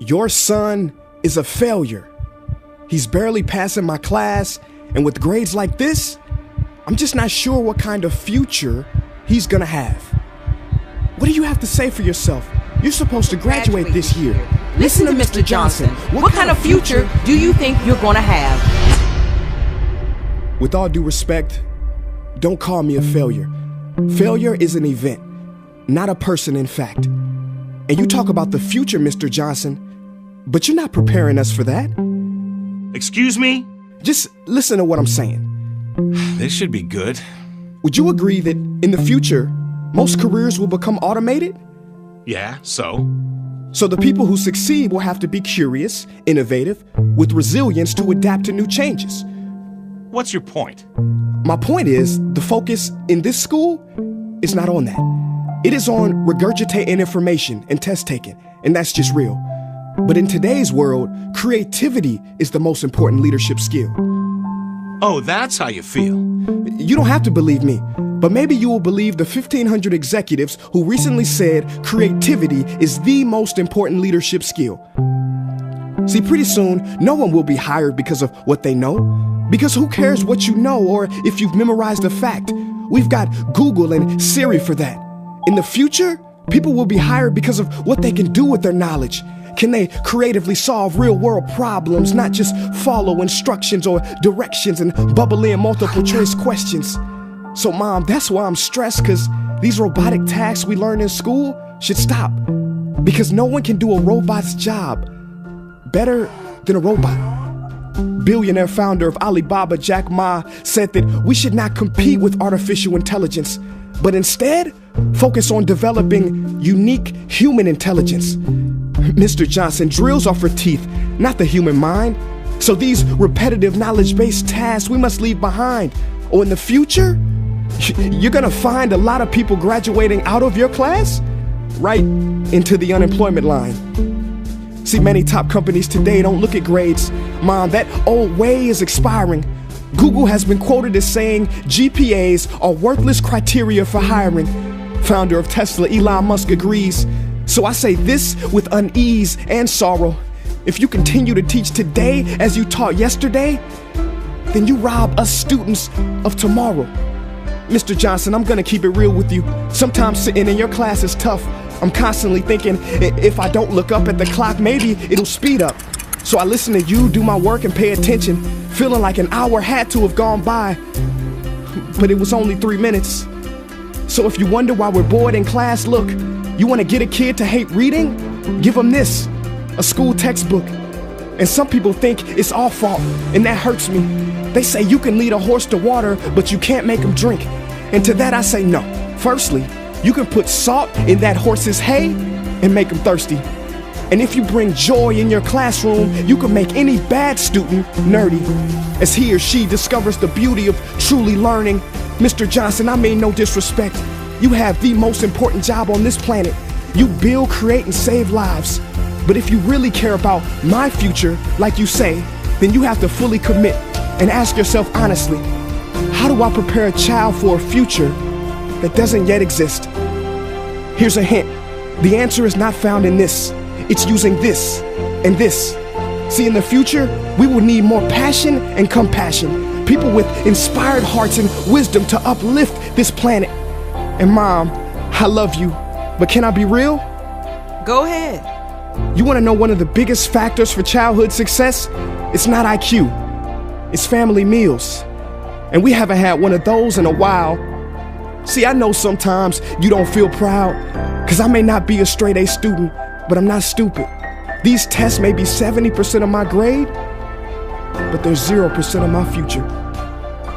Your son is a failure. He's barely passing my class, and with grades like this, I'm just not sure what kind of future he's gonna have. What do you have to say for yourself? You're supposed to graduate this year. Listen to Mr. Johnson. What kind of future do you think you're gonna have? With all due respect, don't call me a failure. Failure is an event, not a person, in fact. And you talk about the future, Mr. Johnson, but you're not preparing us for that. Excuse me? Just listen to what I'm saying. This should be good. Would you agree that in the future, most careers will become automated? Yeah, so? So the people who succeed will have to be curious, innovative, with resilience to adapt to new changes. What's your point? My point is, the focus in this school is not on that. It is on regurgitating information and test taking, and that's just real. But in today's world, creativity is the most important leadership skill. Oh, that's how you feel. You don't have to believe me, but maybe you will believe the 1,500 executives who recently said creativity is the most important leadership skill. See, pretty soon, no one will be hired because of what they know. Because who cares what you know or if you've memorized a fact? We've got Google and Siri for that. In the future, people will be hired because of what they can do with their knowledge. Can they creatively solve real-world problems, not just follow instructions or directions and bubble in multiple choice questions? So, Mom, that's why I'm stressed, because these robotic tasks we learn in school should stop. Because no one can do a robot's job better than a robot. Billionaire founder of Alibaba, Jack Ma, said that we should not compete with artificial intelligence, but instead focus on developing unique human intelligence. Mr. Johnson, drills are for teeth, not the human mind. So these repetitive knowledge-based tasks we must leave behind. Or in the future, you're gonna find a lot of people graduating out of your class right into the unemployment line. See, many top companies today don't look at grades. Mom, that old way is expiring. Google has been quoted as saying GPAs are worthless criteria for hiring. Founder of Tesla, Elon Musk, agrees. So I say this with unease and sorrow. If you continue to teach today as you taught yesterday, then you rob us students of tomorrow. Mr. Johnson, I'm gonna keep it real with you. Sometimes sitting in your class is tough. I'm constantly thinking, if I don't look up at the clock, maybe it'll speed up. So I listen to you do my work and pay attention, feeling like an hour had to have gone by. But it was only 3 minutes. So if you wonder why we're bored in class, look, you want to get a kid to hate reading? Give them this, a school textbook. And some people think it's our fault, and that hurts me. They say you can lead a horse to water, but you can't make him drink. And to that I say no. Firstly, you can put salt in that horse's hay and make him thirsty. And if you bring joy in your classroom, you can make any bad student nerdy, as he or she discovers the beauty of truly learning. Mr. Johnson, I mean no disrespect. You have the most important job on this planet. You build, create, and save lives. But if you really care about my future, like you say, then you have to fully commit and ask yourself honestly, how do I prepare a child for a future that doesn't yet exist? Here's a hint. The answer is not found in this. It's using this and this. See, in the future, we will need more passion and compassion. People with inspired hearts and wisdom to uplift this planet. And Mom, I love you, but can I be real? Go ahead. You want to know one of the biggest factors for childhood success? It's not IQ. It's family meals. And we haven't had one of those in a while. See, I know sometimes you don't feel proud, because I may not be a straight A student, but I'm not stupid. These tests may be 70% of my grade, but they're 0% of my future.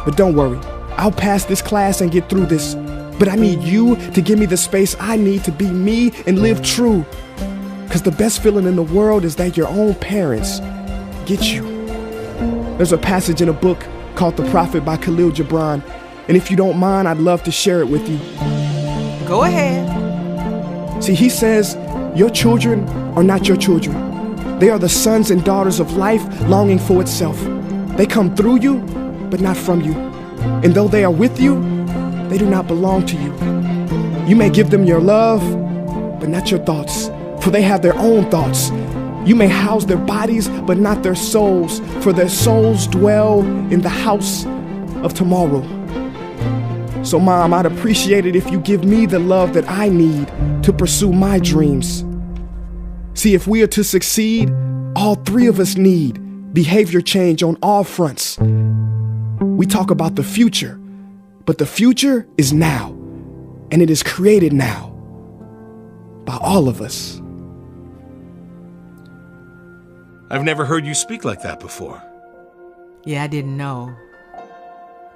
But don't worry, I'll pass this class and get through this. But I need you to give me the space I need to be me and live true. Because the best feeling in the world is that your own parents get you. There's a passage in a book called The Prophet by Khalil Gibran. And if you don't mind, I'd love to share it with you. Go ahead. See, he says, your children are not your children. They are the sons and daughters of life longing for itself. They come through you, but not from you. And though they are with you, they do not belong to you. You may give them your love, but not your thoughts, for they have their own thoughts. You may house their bodies, but not their souls, for their souls dwell in the house of tomorrow. So, Mom, I'd appreciate it if you give me the love that I need to pursue my dreams. See, if we are to succeed, all three of us need behavior change on all fronts. We talk about the future, but the future is now, and it is created now by all of us. I've never heard you speak like that before. Yeah, I didn't know.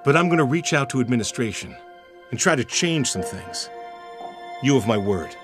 But I'm going to reach out to administration and try to change some things. You have my word.